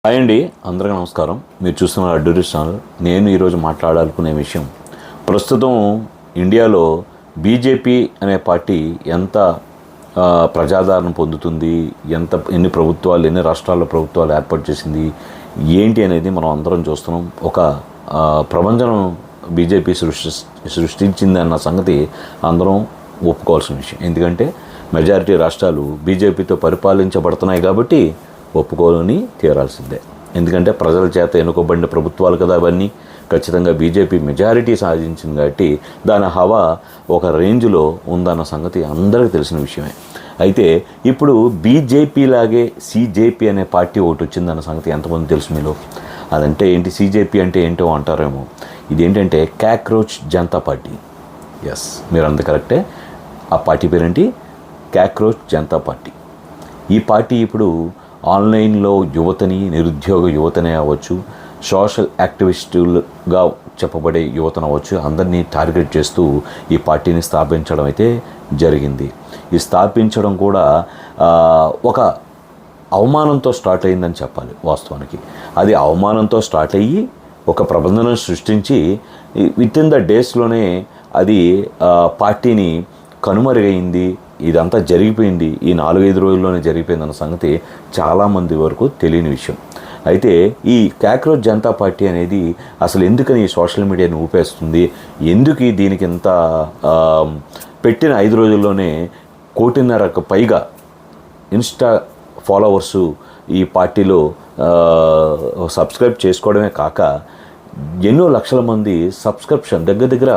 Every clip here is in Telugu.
హాయ్ అండి, అందరికీ నమస్కారం. మీరు చూస్తున్న అడ్డూరిస్ ఛానల్. నేను ఈరోజు మాట్లాడాలనుకునే విషయం, ప్రస్తుతం ఇండియాలో బీజేపీ అనే పార్టీ ఎంత ప్రజాదరణ పొందుతుంది, ఎన్ని ప్రభుత్వాలు, ఎన్ని రాష్ట్రాల్లో ప్రభుత్వాలు ఏర్పాటు చేసింది, ఏంటి అనేది మనం అందరం చూస్తున్నాం. ఒక ప్రపంచం బీజేపీ సృష్టించింది అన్న సంగతి అందరం ఒప్పుకోవాల్సిన విషయం. ఎందుకంటే మెజారిటీ రాష్ట్రాలు బీజేపీతో పరిపాలించబడుతున్నాయి కాబట్టి ఒప్పుకోని తీరాల్సిందే. ఎందుకంటే ప్రజల చేత ఎన్నుకోబడిన ప్రభుత్వాలు కదా అవన్నీ. ఖచ్చితంగా బీజేపీ మెజారిటీ సాధించింది కాబట్టి దాని హవా ఒక రేంజ్లో ఉందన్న సంగతి అందరికీ తెలిసిన విషయమే. అయితే ఇప్పుడు బీజేపీ లాగే సీజేపీ అనే పార్టీ ఒకటి వచ్చిందన్న సంగతి ఎంతమంది తెలుసు మీలో? అదంటే ఏంటి? సీజేపీ అంటే ఏంటో అంటారేమో. ఇదేంటంటే కాక్రోచ్ జనతా పార్టీ. ఎస్, మీరు అంత కరెక్టే. ఆ పార్టీ పేరేంటి? Cockroach Janata party. ఈ పార్టీ ఇప్పుడు ఆన్లైన్లో యువతని, నిరుద్యోగ యువతనే అవ్వచ్చు, సోషల్ యాక్టివిస్టులుగా చెప్పబడే యువతను అవ్వచ్చు, అందరినీ టార్గెట్ చేస్తూ ఈ పార్టీని స్థాపించడం అయితే జరిగింది. ఈ స్థాపించడం కూడా ఒక అవమానంతో స్టార్ట్ అయిందని చెప్పాలి వాస్తవానికి. అది అవమానంతో స్టార్ట్ అయ్యి ఒక ప్రబంధనం సృష్టించి విత్ ఇన్ ద డేస్లోనే అది పార్టీని కనుమరుగైంది. ఇదంతా జరిగిపోయింది, ఈ 4-5 రోజుల్లోనే జరిగిపోయిందన్న సంగతి చాలామంది వరకు తెలియని విషయం. అయితే ఈ కాక్రోచ్ జనతా పార్టీ అనేది అసలు ఎందుకని ఈ సోషల్ మీడియాని ఊపేస్తుంది, ఎందుకు దీనికి ఇంత పెట్టిన 5 రోజుల్లోనే 1.5 పైగా ఇన్స్టా ఫాలోవర్సు ఈ పార్టీలో సబ్స్క్రైబ్ చేసుకోవడమే కాక ఎన్నో లక్షల మంది సబ్స్క్రిప్షన్, దగ్గర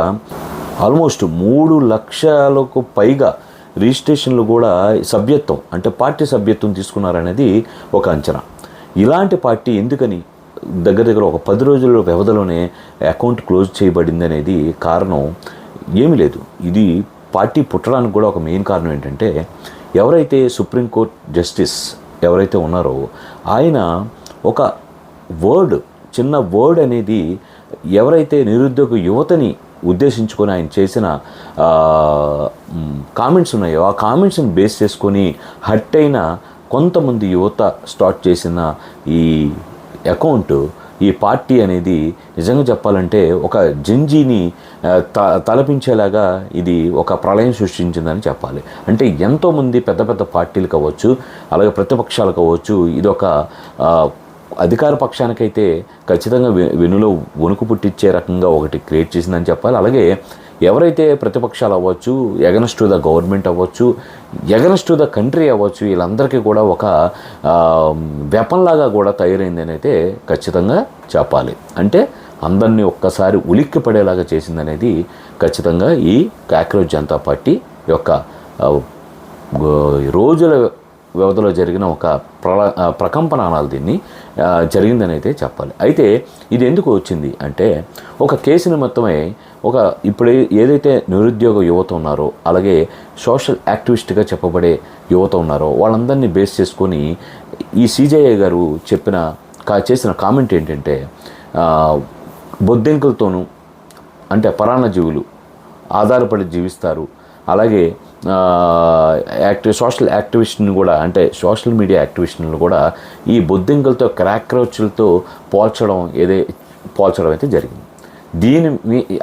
ఆల్మోస్ట్ 3 లక్షలకు పైగా రిజిస్ట్రేషన్లు కూడా సభ్యత్వం, అంటే పార్టీ సభ్యత్వం తీసుకున్నారనేది ఒక అంచనా. ఇలాంటి పార్టీ ఎందుకని దగ్గర ఒక 10 రోజుల వ్యవధిలోనే అకౌంట్ క్లోజ్ చేయబడింది అనేది కారణం ఏమీ లేదు. ఇది పార్టీ పుట్టడానికి కూడా ఒక మెయిన్ కారణం ఏంటంటే, ఎవరైతే సుప్రీంకోర్టు జస్టిస్ ఎవరైతే ఉన్నారో ఆయన ఒక చిన్న వర్డ్ అనేది ఎవరైతే నిరుద్యోగ యువతని ఉద్దేశించుకొని ఆయన చేసిన కామెంట్స్ ఉన్నాయో ఆ కామెంట్స్ని బేస్ చేసుకొని హర్ట్ అయిన కొంతమంది యువత స్టార్ట్ చేసిన ఈ అకౌంట్, ఈ పార్టీ అనేది నిజంగా చెప్పాలంటే ఒక జంజీని తలపించేలాగా ఇది ఒక ప్రళయం సృష్టించిందని చెప్పాలి. అంటే ఎంతోమంది పెద్ద పెద్ద పార్టీలు కావచ్చు, అలాగే ప్రతిపక్షాలు కావచ్చు, ఇదొక అధికార పక్షానికైతే ఖచ్చితంగా వెనులో వణుకు పుట్టించే రకంగా ఒకటి క్రియేట్ చేసిందని చెప్పాలి. అలాగే ఎవరైతే ప్రతిపక్షాలు అవ్వచ్చు, ఎగనెస్ట్ టు ద గవర్నమెంట్ అవ్వచ్చు, ఎగనెస్ట్ టు ద కంట్రీ అవ్వచ్చు, వీళ్ళందరికీ కూడా ఒక వెపన్ లాగా కూడా తయారైందని అయితే ఖచ్చితంగా చెప్పాలి. అంటే అందరినీ ఒక్కసారి ఉలిక్కి పడేలాగా చేసిందనేది ఖచ్చితంగా ఈ కాక్రోచ్ జనతా పార్టీ యొక్క రోజుల వ్యవధిలో జరిగిన ఒక ప్రకంపన అనాలి దీన్ని, జరిగిందని అయితే చెప్పాలి. అయితే ఇది ఎందుకు వచ్చింది అంటే, ఒక కేసు నిమిత్తమై ఇప్పుడు ఏదైతే నిరుద్యోగ యువత ఉన్నారో, అలాగే సోషల్ యాక్టివిస్ట్గా చెప్పబడే యువత ఉన్నారో, వాళ్ళందరినీ బేస్ చేసుకొని ఈ సిజేఐ గారు చేసిన కామెంట్ ఏంటంటే, బొద్దింకలతోనూ అంటే పరాన్నజీవులు ఆధారపడి జీవిస్తారు, అలాగే సోషల్ యాక్టివిస్ట్ని కూడా, అంటే సోషల్ మీడియా యాక్టివిస్ట్ని కూడా ఈ బొద్దింకలతో, కాక్రోచ్లతో పోల్చడం అయితే జరిగింది.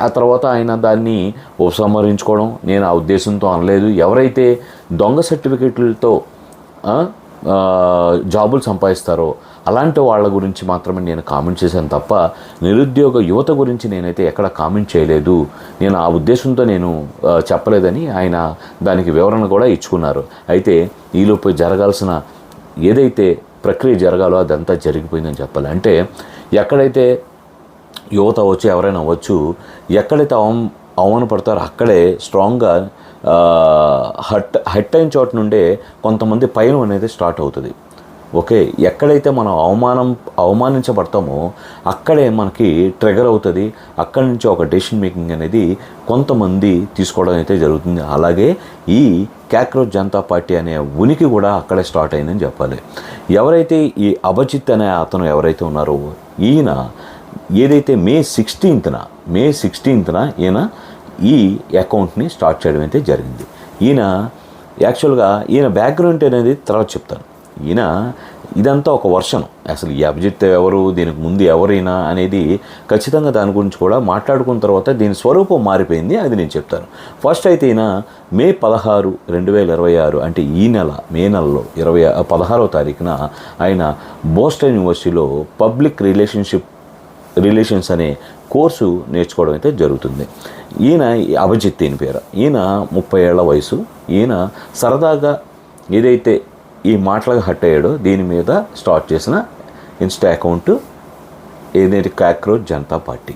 ఆ తర్వాత ఆయన దాన్ని ఉపసంహరించుకోవడం, నేను ఆ ఉద్దేశంతో అనలేదు, ఎవరైతే దొంగ సర్టిఫికెట్లతో జాబులు సంపాదిస్తారో అలాంటి వాళ్ళ గురించి మాత్రమే నేను కామెంట్ చేశాను తప్ప నిరుద్యోగ యువత గురించి నేనైతే ఎక్కడ కామెంట్ చేయలేదు, నేను ఆ ఉద్దేశంతో నేను చెప్పలేదని ఆయన దానికి వివరణ కూడా ఇచ్చుకున్నారు. అయితే ఈలోపు జరగాల్సిన ఏదైతే ప్రక్రియ జరగాలో అదంతా జరిగిపోయిందని చెప్పాలి. అంటే ఎక్కడైతే యువత అవ్వచ్చు, ఎవరైనా అవ్వచ్చు, ఎక్కడైతే అవమానపడతారో అక్కడే స్ట్రాంగ్గా హట్ అయిన చోట నుండే కొంతమంది పయనం అనేది స్టార్ట్ అవుతుంది. ఓకే, ఎక్కడైతే మనం అవమానించబడతామో అక్కడే మనకి ట్రిగర్ అవుతుంది. అక్కడి నుంచి ఒక డెసిషన్ మేకింగ్ అనేది కొంతమంది తీసుకోవడం అయితే జరుగుతుంది. అలాగే ఈ కాక్రోచ్ జనతా పార్టీ అనే ఉనికి కూడా అక్కడే స్టార్ట్ అయిందని చెప్పాలి. ఎవరైతే ఈ అభిజిత్ అనే అతను ఎవరైతే ఉన్నారో, ఈయన ఏదైతే మే 16న ఈయన ఈ అకౌంట్ని స్టార్ట్ చేయడం అయితే జరిగింది. ఈయన బ్యాక్గ్రౌండ్ అనేది తర్వాత చెప్తాను. ఈయన ఇదంతా ఒక వర్షన్. అసలు ఈ అభిజిత్ ఎవరు, దీనికి ముందు ఎవరైనా అనేది ఖచ్చితంగా దాని గురించి కూడా మాట్లాడుకున్న తర్వాత దీని స్వరూపం మారిపోయింది. అది నేను చెప్తాను. ఫస్ట్ అయితే ఈయన మే 16, 2026 అంటే ఈ నెల మే నెలలో 16వ తారీఖున ఆయన బోస్టన్ యూనివర్సిటీలో పబ్లిక్ రిలేషన్స్ అనే కోర్సు నేర్చుకోవడం అయితే జరుగుతుంది. ఈయన అభిజిత్ ఈయన పేరు. ఈయన 30 ఏళ్ల వయసు. ఈయన సరదాగా ఏదైతే ఈ మాటలకు హట్ అయ్యాడో దీని మీద స్టార్ట్ చేసిన ఇన్స్టా అకౌంట్ ఏదైతే కాక్రోచ్ జనతా పార్టీ.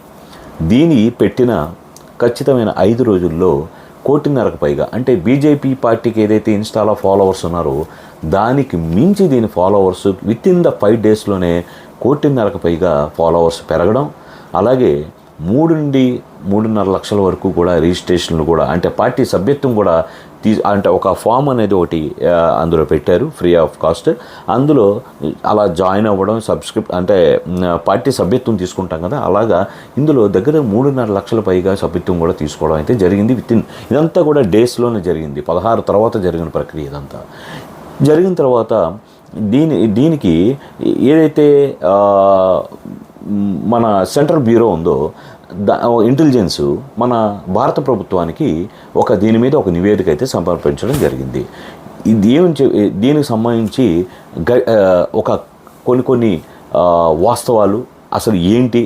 దీని పెట్టిన ఖచ్చితమైన 5 రోజుల్లో 1.5 కోటికి పైగా, అంటే బీజేపీ పార్టీకి ఏదైతే ఇన్స్టాలో ఫాలోవర్స్ ఉన్నారో దానికి మించి దీని ఫాలోవర్స్ విత్ ఇన్ ద 5 డేస్లోనే 1.5 కోటికి పైగా ఫాలోవర్స్ పెరగడం, అలాగే 3 నుండి 3.5 లక్షల వరకు కూడా రిజిస్ట్రేషన్లు కూడా, అంటే పార్టీ సభ్యత్వం కూడా అంటే ఒక ఫామ్ అనేది ఒకటి అందులో పెట్టారు ఫ్రీ ఆఫ్ కాస్ట్. అందులో అలా జాయిన్ అవ్వడం, అంటే పార్టీ సభ్యత్వం తీసుకుంటాం కదా, అలాగా ఇందులో దగ్గర 3.5 లక్షల పైగా సభ్యత్వం కూడా తీసుకోవడం అయితే జరిగింది. ఇదంతా కూడా డేస్లోనే జరిగింది. 16 తర్వాత జరిగిన ప్రక్రియ ఇదంతా. జరిగిన తర్వాత దీనికి ఏదైతే మన సెంట్రల్ బ్యూరో ఉందో ఇంటెలిజెన్స్ మన భారత ప్రభుత్వానికి దీని మీద ఒక నివేదిక అయితే సమర్పించడం జరిగింది. దీనికి సంబంధించి కొన్ని వాస్తవాలు, అసలు ఏంటి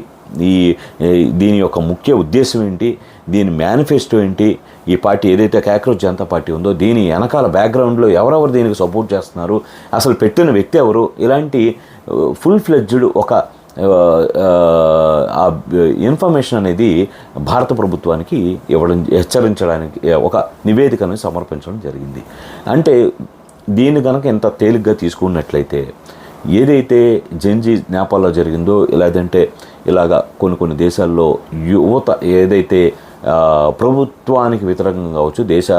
దీని యొక్క ముఖ్య ఉద్దేశం ఏంటి, దీని మేనిఫెస్టో ఏంటి, ఈ పార్టీ ఏదైతే కాక్రోచ్ జనతా పార్టీ ఉందో దీని వెనకాల బ్యాక్గ్రౌండ్లో ఎవరెవరు దీనికి సపోర్ట్ చేస్తున్నారు, అసలు పెట్టిన వ్యక్తి ఎవరు, ఇలాంటి ఫుల్ ఫ్లెడ్జ్డ్ ఒక ఇన్ఫర్మేషన్ అనేది భారత ప్రభుత్వానికి హెచ్చరించడానికి ఒక నివేదికను సమర్పించడం జరిగింది. అంటే దీన్ని కనుక ఇంత తేలిగ్గా తీసుకున్నట్లయితే ఏదైతే జెన్జీ నేపాల్లో జరిగిందో, లేదంటే ఇలాగా కొన్ని దేశాల్లో యువత ఏదైతే ప్రభుత్వానికి వ్యతిరేకంగా కావచ్చు, దేశ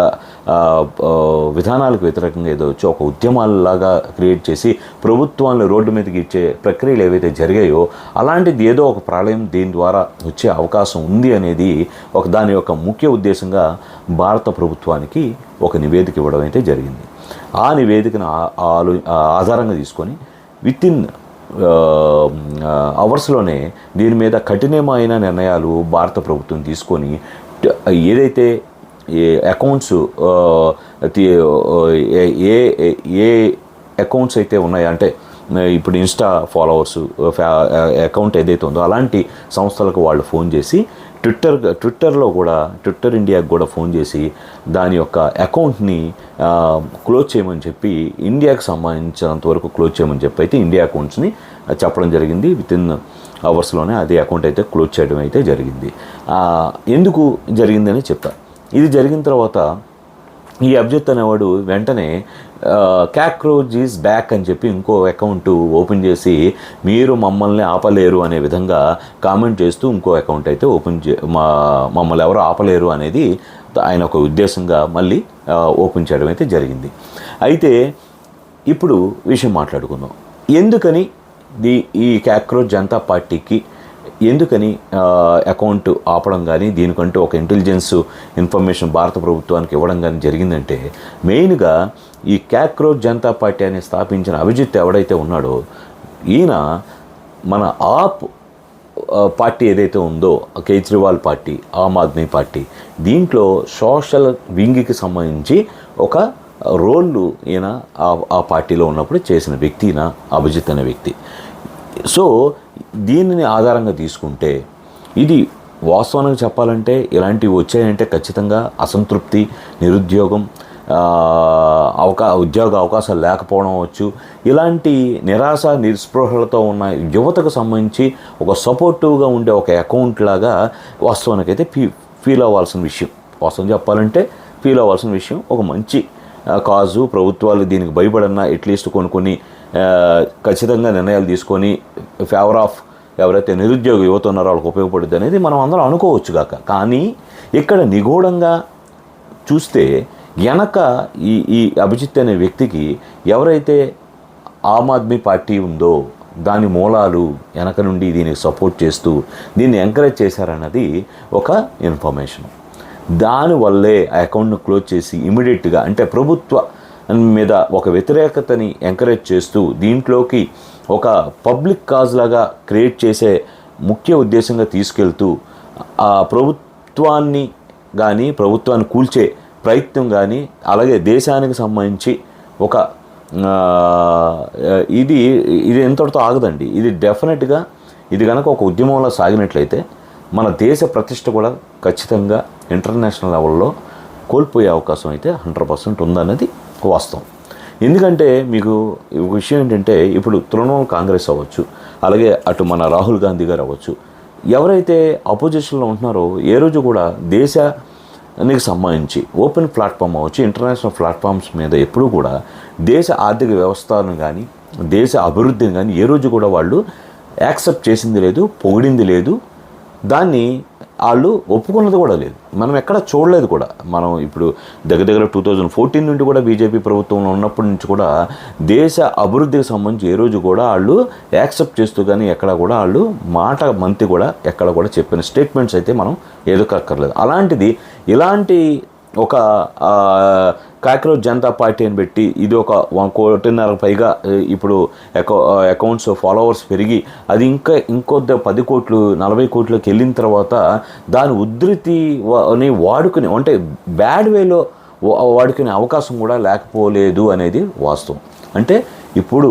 విధానాలకు వ్యతిరేకంగా ఏదో వచ్చి ఒక ఉద్యమాలలాగా క్రియేట్ చేసి ప్రభుత్వాన్ని రోడ్డు మీదకి ఇచ్చే ప్రక్రియలు ఏవైతే జరిగాయో అలాంటిది ఏదో ఒక ప్రళయం దీని ద్వారా వచ్చే అవకాశం ఉంది అనేది దాని యొక్క ముఖ్య ఉద్దేశంగా భారత ప్రభుత్వానికి ఒక నివేదిక ఇవ్వడం అయితే జరిగింది. ఆ నివేదికను ఆధారంగా తీసుకొని విత్ ఇన్ అవర్స్లోనే దీని మీద కఠినమైన నిర్ణయాలు భారత ప్రభుత్వం తీసుకొని ఏదైతే అకౌంట్స్ ఏ అకౌంట్స్ అయితే ఉన్నాయో, అంటే ఇప్పుడు ఇన్స్టా ఫాలోవర్స్ అకౌంట్ ఏదైతే ఉందో అలాంటి సంస్థలకు వాళ్ళు ఫోన్ చేసి ట్విట్టర్లో కూడా ట్విట్టర్ ఇండియాకి కూడా ఫోన్ చేసి దాని యొక్క అకౌంట్ని క్లోజ్ చేయమని చెప్పి, ఇండియాకి సంబంధించినంత వరకు క్లోజ్ చేయమని చెప్పి అయితే ఇండియా అకౌంట్స్ని చెప్పడం జరిగింది. విత్ ఇన్ అవర్స్లోనే అదే అకౌంట్ అయితే క్లోజ్ చేయడం అయితే జరిగింది. ఎందుకు జరిగిందని చెప్తాను. ఇది జరిగిన తర్వాత ఈ అభిజిత్ అనేవాడు వెంటనే కాక్రోచ్ ఈజ్ బ్యాక్ అని చెప్పి ఇంకో అకౌంట్ ఓపెన్ చేసి మీరు మమ్మల్ని ఆపలేరు అనే విధంగా కామెంట్ చేస్తూ ఇంకో అకౌంట్ అయితే మమ్మల్ని ఎవరు ఆపలేరు అనేది ఆయన ఒక ఉద్దేశంగా మళ్ళీ ఓపెన్ చేయడం అయితే జరిగింది. అయితే ఇప్పుడు విషయం మాట్లాడుకుందాం. ఎందుకని ఈ కాక్రోచ్ జనతా పార్టీకి ఎందుకని అకౌంట్ ఆపడం కానీ, దీనికంటూ ఒక ఇంటెలిజెన్స్ ఇన్ఫర్మేషన్ భారత ప్రభుత్వానికి ఇవ్వడం కానీ జరిగిందంటే, మెయిన్గా ఈ కాక్రోచ్ జనతా పార్టీ అని స్థాపించిన అభిజిత్ ఎవడైతే ఉన్నాడో ఈయన మన ఆప్ పార్టీ ఏదైతే ఉందో కేజ్రీవాల్ పార్టీ, ఆమ్ ఆద్మీ పార్టీ, దీంట్లో సోషల్ వింగ్కి సంబంధించి ఒక రోళ్ళు ఈయన ఆ పార్టీలో ఉన్నప్పుడు చేసిన వ్యక్తి ఈయన అభిజిత్ అనే వ్యక్తి. సో దీనిని ఆధారంగా తీసుకుంటే ఇది వాస్తవానికి చెప్పాలంటే ఇలాంటివి వచ్చాయంటే ఖచ్చితంగా అసంతృప్తి, నిరుద్యోగం, ఉద్యోగ అవకాశాలు లేకపోవడం అవచ్చు, ఇలాంటి నిరాశ నిస్పృహలతో ఉన్న యువతకు సంబంధించి ఒక సపోర్టివ్గా ఉండే ఒక అకౌంట్ లాగా వాస్తవానికైతే ఫీల్ అవ్వాల్సిన విషయం. వాస్తవం చెప్పాలంటే ఫీల్ అవ్వాల్సిన విషయం. ఒక మంచి కాజు, ప్రభుత్వాలు దీనికి భయపడన్నా అట్లీస్ట్ కొన్ని ఖచ్చితంగా నిర్ణయాలు తీసుకొని ఫేవర్ ఆఫ్ ఎవరైతే నిరుద్యోగ యువత ఉన్నారో వాళ్ళకి ఉపయోగపడుద్ది అనేది మనం అందరం అనుకోవచ్చు కాక, కానీ ఇక్కడ నిగూఢంగా చూస్తే వెనక ఈ అభిజిత్ అనే వ్యక్తికి ఎవరైతే ఆమ్ ఆద్మీ పార్టీ ఉందో దాని మూలాలు వెనక నుండి దీనికి సపోర్ట్ చేస్తూ దీన్ని ఎంకరేజ్ చేశారన్నది ఒక ఇన్ఫర్మేషన్. దానివల్లే ఆ అకౌంట్ను క్లోజ్ చేసి ఇమీడియట్గా, అంటే ప్రభుత్వ మీద ఒక వ్యతిరేకతని ఎంకరేజ్ చేస్తూ దీంట్లోకి ఒక పబ్లిక్ కాజ్ లాగా క్రియేట్ చేసే ముఖ్య ఉద్దేశంగా తీసుకెళ్తూ ఆ ప్రభుత్వాన్ని కూల్చే ప్రయత్నం కానీ, అలాగే దేశానికి సంబంధించి ఒక ఇది ఎంతటితో ఆగదండి. ఇది డెఫినెట్గా ఇది కనుక ఒక ఉద్యమంలో సాగినట్లయితే మన దేశ ప్రతిష్ట కూడా ఖచ్చితంగా ఇంటర్నేషనల్ లెవెల్లో కోల్పోయే అవకాశం అయితే 100% ఉందన్నది వాస్తవం. ఎందుకంటే మీకు విషయం ఏంటంటే, ఇప్పుడు తృణమూల్ కాంగ్రెస్ అవ్వచ్చు, అలాగే అటు మన రాహుల్ గాంధీ గారు అవ్వచ్చు, ఎవరైతే అపోజిషన్లో ఉంటున్నారో ఏ రోజు కూడా దేశానికి సంబంధించి ఓపెన్ ప్లాట్ఫామ్ అవ్వచ్చు, ఇంటర్నేషనల్ ప్లాట్ఫామ్స్ మీద ఎప్పుడూ కూడా దేశ ఆర్థిక వ్యవస్థను కానీ దేశ అభివృద్ధిని కానీ ఏ రోజు కూడా వాళ్ళు యాక్సెప్ట్ చేసింది లేదు, పొగిడింది లేదు, దాన్ని వాళ్ళు ఒప్పుకున్నది కూడా లేదు. మనం ఎక్కడ చూడలేదు కూడా. మనం ఇప్పుడు దగ్గర 2014 నుండి కూడా బీజేపీ ప్రభుత్వంలో ఉన్నప్పటి నుంచి కూడా దేశ అభివృద్ధికి సంబంధించి ఏ రోజు కూడా వాళ్ళు యాక్సెప్ట్ చేస్తూ కానీ ఎక్కడ కూడా వాళ్ళు మాట మంతి కూడా ఎక్కడ కూడా చెప్పిన స్టేట్మెంట్స్ అయితే మనం ఎదుకక్కర్లేదు. అలాంటిది ఇలాంటి ఒక కాక్రోచ్ జనతా పార్టీ అని పెట్టి ఇది ఒక 1.5 కోటి పైగా ఇప్పుడు అకౌంట్స్ ఫాలోవర్స్ పెరిగి అది ఇంకో 10 కోట్లు 40 కోట్లకి వెళ్ళిన తర్వాత దాని ఉధృతిని వాడుకుని అంటే బ్యాడ్ వేలో వాడుకునే అవకాశం కూడా లేకపోలేదు అనేది వాస్తవం. అంటే ఇప్పుడు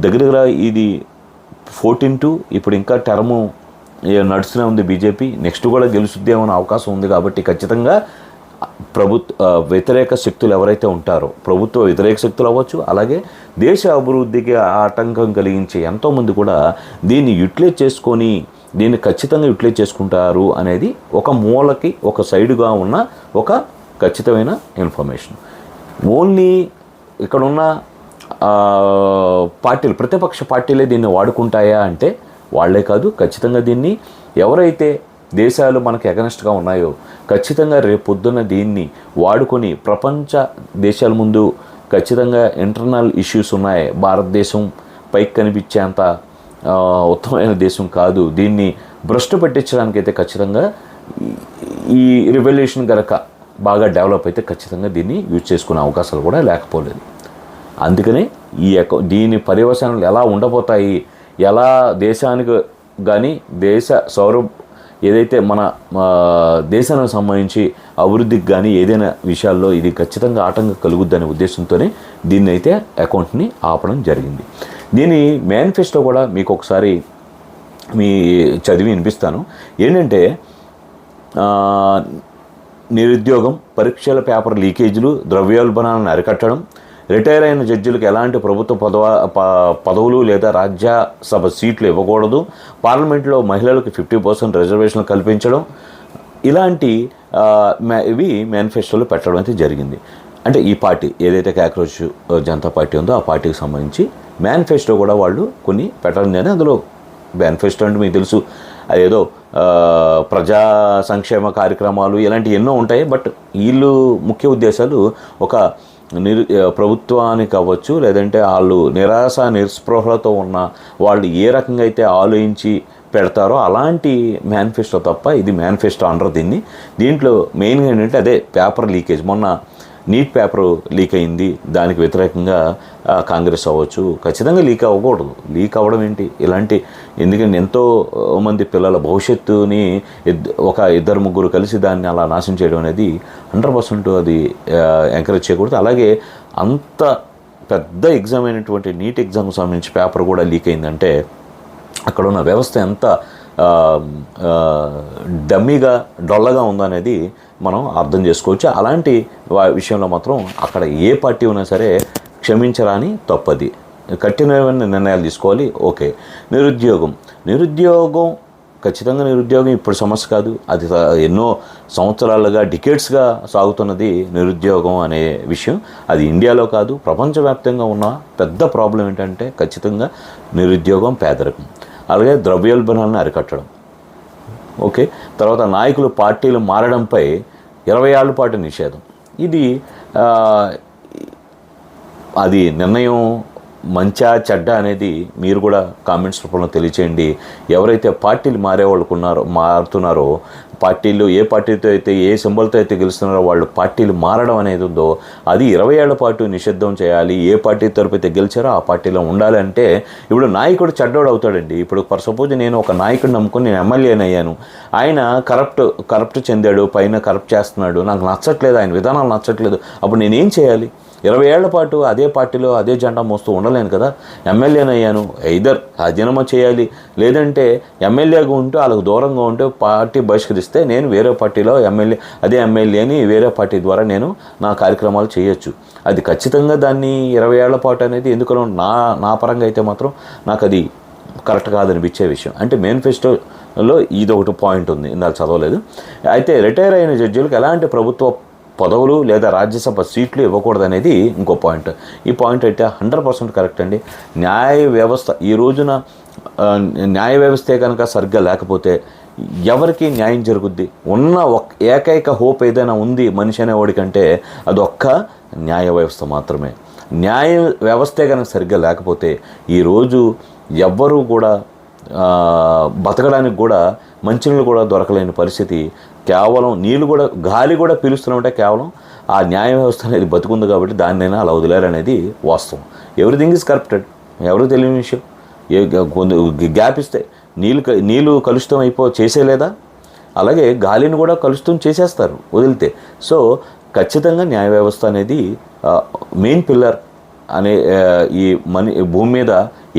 దగ్గర ఇది 14 ఇప్పుడు ఇంకా టర్ము నడుస్తూనే ఉంది బీజేపీ. నెక్స్ట్ కూడా గెలుచుద్దేమో అనే అవకాశం ఉంది. కాబట్టి ఖచ్చితంగా వ్యతిరేక శక్తులు ఎవరైతే ఉంటారో, ప్రభుత్వ వ్యతిరేక శక్తులు అవ్వచ్చు, అలాగే దేశ అభివృద్ధికి ఆటంకం కలిగించే ఎంతోమంది కూడా దీన్ని దీన్ని ఖచ్చితంగా యూటిలైజ్ చేసుకుంటారు అనేది ఒక మూలకి ఒక సైడుగా ఉన్న ఒక ఖచ్చితమైన ఇన్ఫర్మేషన్. ఓన్లీ ఇక్కడున్న పార్టీలు, ప్రతిపక్ష పార్టీలే దీన్ని వాడుకుంటాయా అంటే వాళ్లే కాదు. ఖచ్చితంగా దీన్ని ఎవరైతే దేశాలు మనకు ఎగనెస్ట్గా ఉన్నాయో ఖచ్చితంగా రేపు పొద్దున్న దీన్ని వాడుకొని ప్రపంచ దేశాల ముందు ఖచ్చితంగా ఇంటర్నల్ ఇష్యూస్ ఉన్నాయి, భారతదేశం పైకి కనిపించేంత ఉత్తమమైన దేశం కాదు, దీన్ని భ్రష్టు పెట్టించడానికైతే ఖచ్చితంగా ఈ రివల్యూషన్ కనుక బాగా డెవలప్ అయితే ఖచ్చితంగా దీన్ని యూజ్ చేసుకునే అవకాశాలు కూడా లేకపోలేదు. అందుకనే దీని పర్యవసానాలు ఎలా ఉండబోతాయి, ఎలా దేశానికి కానీ ఏదైతే మన దేశానికి సంబంధించి అభివృద్ధికి కానీ ఏదైనా విషయాల్లో ఇది ఖచ్చితంగా ఆటంకం కలుగుద్దనే ఉద్దేశంతోనే దీన్ని అయితే అకౌంట్ని ఆపడం జరిగింది. దీని మేనిఫెస్టో కూడా మీకు ఒకసారి చదివి వినిపిస్తాను. ఏంటంటే నిరుద్యోగం, పరీక్షల పేపర్ లీకేజీలు, ద్రవ్యోల్బణాలను అరికట్టడం, రిటైర్ అయిన జడ్జిలకు ఎలాంటి ప్రభుత్వ పదవులు లేదా రాజ్యసభ సీట్లు ఇవ్వకూడదు, పార్లమెంట్లో మహిళలకు 50% రిజర్వేషన్లు కల్పించడం, ఇలాంటి ఇవి మేనిఫెస్టోలో పెట్టడం అయితే జరిగింది. అంటే ఈ పార్టీ ఏదైతే కాక్రోచ్ జనతా పార్టీ ఉందో ఆ పార్టీకి సంబంధించి మేనిఫెస్టో కూడా వాళ్ళు కొన్ని పెట్టడం జరిగింది. అందులో మేనిఫెస్టో అంటే మీకు తెలుసు, అదేదో ప్రజా సంక్షేమ కార్యక్రమాలు ఇలాంటివి ఎన్నో ఉంటాయి. బట్ వీళ్ళు ముఖ్య ఉద్దేశాలు ఒక ప్రభుత్వానికి అవ్వచ్చు, లేదంటే వాళ్ళు నిస్పృహలతో ఉన్న వాళ్ళు ఏ రకంగా అయితే ఆలోచించి పెడతారో అలాంటి మేనిఫెస్టో తప్ప ఇది మేనిఫెస్టో అనరు దీంట్లో మెయిన్గా ఏంటంటే అదే పేపర్ లీకేజ్. మొన్న నీట్ పేపర్ లీక్ అయింది, దానికి వ్యతిరేకంగా కాంగ్రెస్ అవ్వచ్చు, ఖచ్చితంగా లీక్ అవ్వకూడదు. లీక్ అవ్వడం ఏంటి ఇలాంటి, ఎందుకంటే ఎంతో మంది పిల్లల భవిష్యత్తుని ఒక 2-3 కలిసి దాన్ని అలా నాశనం చేయడం అనేది 100% అది ఎంకరేజ్ చేయకూడదు. అలాగే అంత పెద్ద ఎగ్జామ్ అయినటువంటి నీట్ ఎగ్జామ్కి సంబంధించి పేపర్ కూడా లీక్ అయిందంటే అక్కడ ఉన్న వ్యవస్థ ఎంత డమ్మీగా డొల్లగా ఉందనేది మనం అర్థం చేసుకోవచ్చు. అలాంటి విషయంలో మాత్రం అక్కడ ఏ పార్టీ ఉన్నా సరే క్షమించరాని తప్పది, కఠినమైన నిర్ణయాలు తీసుకోవాలి. ఓకే, నిరుద్యోగం ఖచ్చితంగా నిరుద్యోగం ఇప్పుడు సమస్య కాదు, అది ఎన్నో సంవత్సరాలుగా డికేడ్స్గా సాగుతున్నది నిరుద్యోగం అనే విషయం. అది ఇండియాలో కాదు ప్రపంచవ్యాప్తంగా ఉన్న పెద్ద ప్రాబ్లం ఏంటంటే ఖచ్చితంగా నిరుద్యోగం, పేదరికం, అలాగే ద్రవ్యోల్బణాలను అరికట్టడం. ఓకే, తర్వాత నాయకులు పార్టీలు మారడంపై 20 ఏళ్ల పాటు నిషేధం. ఇది అది నిర్ణయం మంచా చెడ్డ అనేది మీరు కూడా కామెంట్స్ రూపంలో తెలియచేయండి. ఎవరైతే పార్టీలు మారుతున్నారో, పార్టీలు ఏ పార్టీతో అయితే ఏ సింబల్తో అయితే గెలుస్తున్నారో వాళ్ళు పార్టీలు మారడం అనేది ఉందో అది 20 ఏళ్ల పాటు నిషిద్ధం చేయాలి. ఏ పార్టీ తరపు అయితే గెలిచారో ఆ పార్టీలో ఉండాలి. అంటే ఇప్పుడు నాయకుడు చెడ్డోడు అవుతాడండి. ఇప్పుడు ఫర్ సపోజ్ నేను ఒక నాయకుడిని నమ్ముకొని నేను ఎమ్మెల్యేని అయ్యాను, ఆయన కరప్ట్ చెందాడు, పైన కరప్ట్ చేస్తున్నాడు, నాకు నచ్చట్లేదు, ఆయన విధానాలు నచ్చట్లేదు, అప్పుడు నేనేం చేయాలి? 20 ఏళ్ల పాటు అదే పార్టీలో అదే జెండా మోస్తూ ఉండలేను కదా. ఎమ్మెల్యేని అయ్యాను, ఐదర్ రాజీనామా చేయాలి, లేదంటే ఎమ్మెల్యేగా ఉంటూ వాళ్ళకు దూరంగా ఉంటూ పార్టీ బహిష్కరిస్తే నేను వేరే పార్టీలో అదే ఎమ్మెల్యేని వేరే పార్టీ ద్వారా నేను నా కార్యక్రమాలు చేయొచ్చు. అది ఖచ్చితంగా దాన్ని 20 ఏళ్ల పాటు అనేది ఎందుకనో నా పరంగా అయితే మాత్రం నాకు అది కరెక్ట్ కాదనిపించే విషయం. అంటే మేనిఫెస్టోలో ఇది ఒకటి పాయింట్ ఉంది, ఇందాక చదవలేదు. అయితే రిటైర్ అయిన జడ్జిలకు ఎలాంటి ప్రభుత్వ పదవులు లేదా రాజ్యసభ సీట్లు ఇవ్వకూడదు అనేది ఇంకో పాయింట్. ఈ పాయింట్ అయితే 100% కరెక్ట్ అండి. న్యాయ వ్యవస్థ ఈ రోజున న్యాయ వ్యవస్థే కనుక సరిగ్గా లేకపోతే ఎవరికి న్యాయం జరుగుద్ది? ఉన్న ఏకైక హోప్ ఏదైనా ఉంది మనిషి అనేవాడికంటే అది ఒక్క న్యాయ వ్యవస్థ మాత్రమే. న్యాయ వ్యవస్థే కనుక సరిగ్గా లేకపోతే ఈరోజు ఎవ్వరూ కూడా బతకడానికి కూడా మంచినీళ్ళు కూడా దొరకలేని పరిస్థితి. కేవలం నీళ్ళు కూడా, గాలి కూడా పీలుస్తున్నామంటే కేవలం ఆ న్యాయ వ్యవస్థ అనేది బతుకుంది కాబట్టి దాన్నైనా అలా వదిలేరనేది వాస్తవం. ఎవ్రీథింగ్ ఈజ్ కరప్టెడ్, ఎవరు తెలియని విషయం. గ్యాప్ ఇస్తే నీళ్ళు కలుషితం చేసేలేదా? అలాగే గాలిని కూడా కలుషితం చేసేస్తారు వదిలితే. సో ఖచ్చితంగా న్యాయ వ్యవస్థ అనేది మెయిన్ పిల్లర్ అనే ఈ భూమి మీద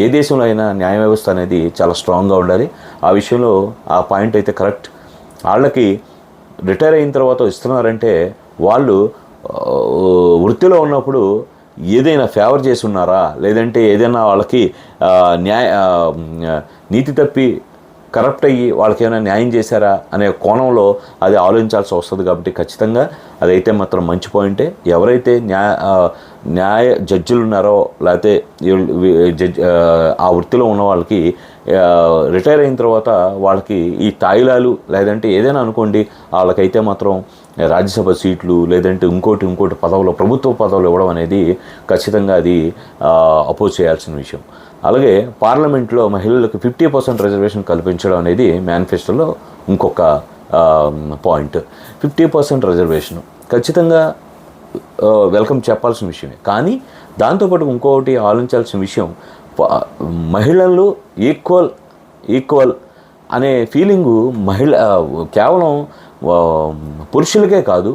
ఏ దేశంలో అయినా న్యాయ వ్యవస్థ అనేది చాలా స్ట్రాంగ్గా ఉండాలి. ఆ విషయంలో ఆ పాయింట్ అయితే కరెక్ట్. వాళ్ళకి రిటైర్ అయిన తర్వాత ఇస్తున్నారంటే వాళ్ళు వృత్తిలో ఉన్నప్పుడు ఏదైనా ఫేవర్ చేసి ఉన్నారా, లేదంటే ఏదైనా వాళ్ళకి నీతి తప్పి కరప్ట్ అయ్యి వాళ్ళకి ఏమైనా న్యాయం చేశారా అనే కోణంలో అది ఆలోచించాల్సి వస్తుంది. కాబట్టి ఖచ్చితంగా అదైతే మాత్రం మంచి పాయింటే. ఎవరైతే న్యాయ జడ్జిలు ఉన్నారో లేకపోతే ఆ వృత్తిలో ఉన్న వాళ్ళకి రిటైర్ అయిన తర్వాత వాళ్ళకి ఈ తాయిలాలు లేదంటే ఏదైనా అనుకోండి, వాళ్ళకైతే మాత్రం రాజ్యసభ సీట్లు లేదంటే ఇంకోటి పదవులు, ప్రభుత్వ పదవులు ఇవ్వడం అనేది ఖచ్చితంగా అది అపోజ్ చేయాల్సిన విషయం. అలాగే పార్లమెంట్లో మహిళలకు 50% రిజర్వేషన్ కల్పించడం అనేది మేనిఫెస్టోలో ఇంకొక పాయింట్. 50% రిజర్వేషన్ ఖచ్చితంగా వెల్కమ్ చెప్పాల్సిన విషయమే. కానీ దాంతోపాటు ఇంకొకటి ఆలోచించాల్సిన విషయం, మహిళలు ఈక్వల్ అనే ఫీలింగు కేవలం పురుషులకే కాదు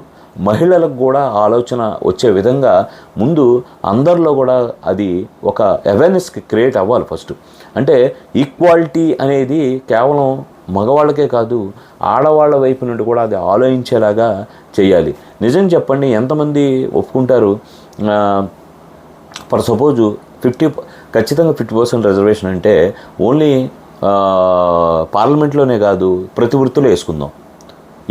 మహిళలకు కూడా ఆలోచన వచ్చే విధంగా ముందు అందరిలో కూడా అది ఒక అవేర్నెస్ క్రియేట్ అవ్వాలి ఫస్ట్. అంటే ఈక్వాలిటీ అనేది కేవలం మగవాళ్ళకే కాదు ఆడవాళ్ళ వైపు నుండి కూడా అది ఆలోచించేలాగా చేయాలి. నిజం చెప్పండి, ఎంతమంది ఒప్పుకుంటారు? ఫర్ సపోజు ఖచ్చితంగా 50% రిజర్వేషన్ అంటే ఓన్లీ పార్లమెంట్లోనే కాదు ప్రతి వృత్తిలో వేసుకుందాం.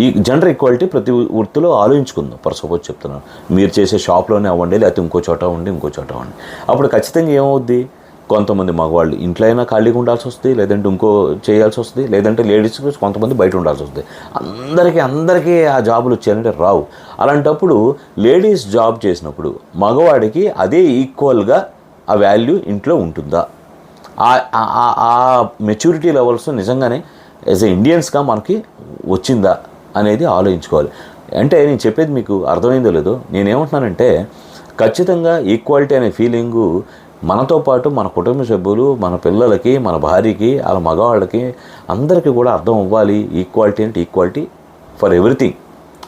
ఈ జెండర్ ఈక్వాలిటీ ప్రతి వృత్తిలో ఆలోచించుకుందాం. ఫర్ సపోజ్ చెప్తున్నాను, మీరు చేసే షాప్లోనే అవ్వండి, లేకపోతే ఇంకో చోట అవ్వండి. అప్పుడు ఖచ్చితంగా ఏమవుద్ది? కొంతమంది మగవాళ్ళు ఇంట్లో అయినా ఖాళీగా ఉండాల్సి వస్తుంది, లేదంటే ఇంకో చేయాల్సి వస్తుంది, లేదంటే లేడీస్ కొంతమంది బయట ఉండాల్సి వస్తుంది. అందరికీ ఆ జాబులు వచ్చాయంటే రావు. అలాంటప్పుడు లేడీస్ జాబ్ చేసినప్పుడు మగవాడికి అదే ఈక్వల్గా ఆ వాల్యూ ఇంట్లో ఉంటుందా? ఆ మెచ్యూరిటీ లెవెల్స్ నిజంగానే యాజ్ ఎ ఇండియన్స్గా మనకి వచ్చిందా అనేది ఆలోచించుకోవాలి. అంటే నేను చెప్పేది మీకు అర్థమైందో లేదో, నేనేమంటున్నానంటే ఖచ్చితంగా ఈక్వాలిటీ అనే ఫీలింగు మనతో పాటు మన కుటుంబ సభ్యులు, మన పిల్లలకి, మన భార్యకి, వాళ్ళ మగవాళ్ళకి అందరికీ కూడా అర్థం అవ్వాలి. ఈక్వాలిటీ అంటే ఈక్వాలిటీ ఫర్ ఎవ్రీథింగ్.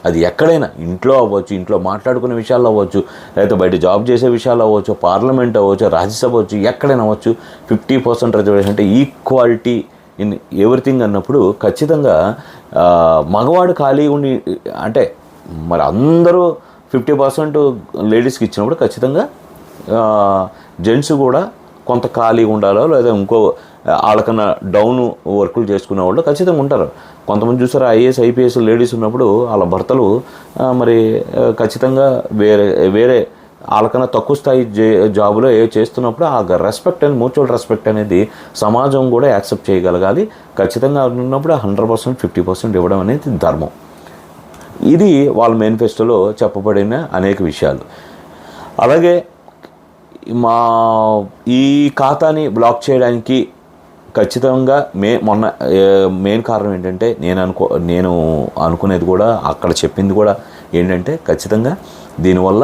అది ఎక్కడైనా, ఇంట్లో అవ్వచ్చు, ఇంట్లో మాట్లాడుకునే విషయాల్లో అవ్వచ్చు, లేకపోతే బయట జాబ్ చేసే విషయాలు అవ్వచ్చు, పార్లమెంట్ అవ్వచ్చు, రాజ్యసభ అవ్వచ్చు, ఎక్కడైనా అవ్వచ్చు. 50% రిజర్వేషన్ అంటే ఈక్వాలిటీ ఇన్ ఎవ్రీథింగ్ అన్నప్పుడు ఖచ్చితంగా మగవాడు ఖాళీ ఉండి, అంటే మరి అందరూ 50% లేడీస్కి ఇచ్చినప్పుడు ఖచ్చితంగా జెంట్స్ కూడా కొంత ఖాళీగా ఉండాలో, లేదా ఇంకో వాళ్ళకన్నా డౌన్ వర్కులు చేసుకునే వాళ్ళు ఖచ్చితంగా ఉంటారు. కొంతమంది చూసారు ఐఏఎస్ ఐపీఎస్ లేడీస్ ఉన్నప్పుడు వాళ్ళ భర్తలు మరి ఖచ్చితంగా వేరే వాళ్ళకన్నా తక్కువ స్థాయి జాబులో చేస్తున్నప్పుడు ఆ రెస్పెక్ట్ అండ్ మ్యూచువల్ రెస్పెక్ట్ అనేది సమాజం కూడా యాక్సెప్ట్ చేయగలగాలి. ఖచ్చితంగా ఉన్నప్పుడు 100%, 50% ఇవ్వడం అనేది ధర్మం. ఇది వాళ్ళ మేనిఫెస్టోలో చెప్పబడిన అనేక విషయాలు. అలాగే మా ఈ ఖాతాని బ్లాక్ చేయడానికి ఖచ్చితంగా మెయిన్ కారణం ఏంటంటే నేను అనుకునేది కూడా అక్కడ చెప్పింది కూడా ఏంటంటే ఖచ్చితంగా దీనివల్ల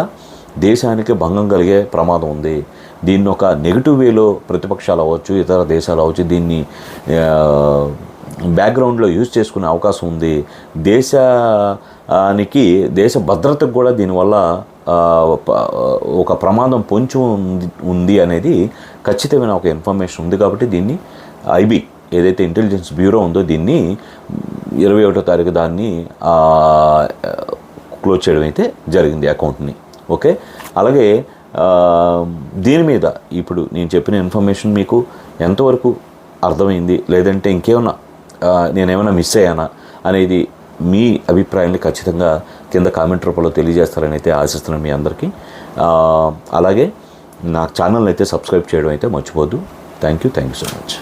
దేశానికి భంగం కలిగే ప్రమాదం ఉంది. దీన్ని ఒక నెగిటివ్ వేలో ప్రతిపక్షాలు అవ్వచ్చు, ఇతర దేశాలు అవ్వచ్చు, దీన్ని బ్యాక్గ్రౌండ్లో యూజ్ చేసుకునే అవకాశం ఉంది. దేశ భద్రతకు కూడా దీనివల్ల ఒక ప్రమాదం పొంచి ఉంది అనేది ఖచ్చితమైన ఒక ఇన్ఫర్మేషన్ ఉంది. కాబట్టి దీన్ని ఐబీ ఏదైతే ఇంటెలిజెన్స్ బ్యూరో ఉందో దీన్ని 21వ తారీఖు దాన్ని క్లోజ్ చేయడం అయితే జరిగింది అకౌంట్ని. ఓకే, అలాగే దీని మీద ఇప్పుడు నేను చెప్పిన ఇన్ఫర్మేషన్ మీకు ఎంతవరకు అర్థమైంది, లేదంటే ఇంకేమన్నా నేనేమైనా మిస్ అయ్యానా అనేది మీ అభిప్రాయాన్ని ఖచ్చితంగా కింద కామెంట్ రూపంలో తెలియజేస్తారని అయితే ఆశిస్తున్నాను మీ అందరికీ. అలాగే నా ఛానల్ని అయితే సబ్స్క్రైబ్ చేయడం అయితే మర్చిపోద్దు. Thank you so much.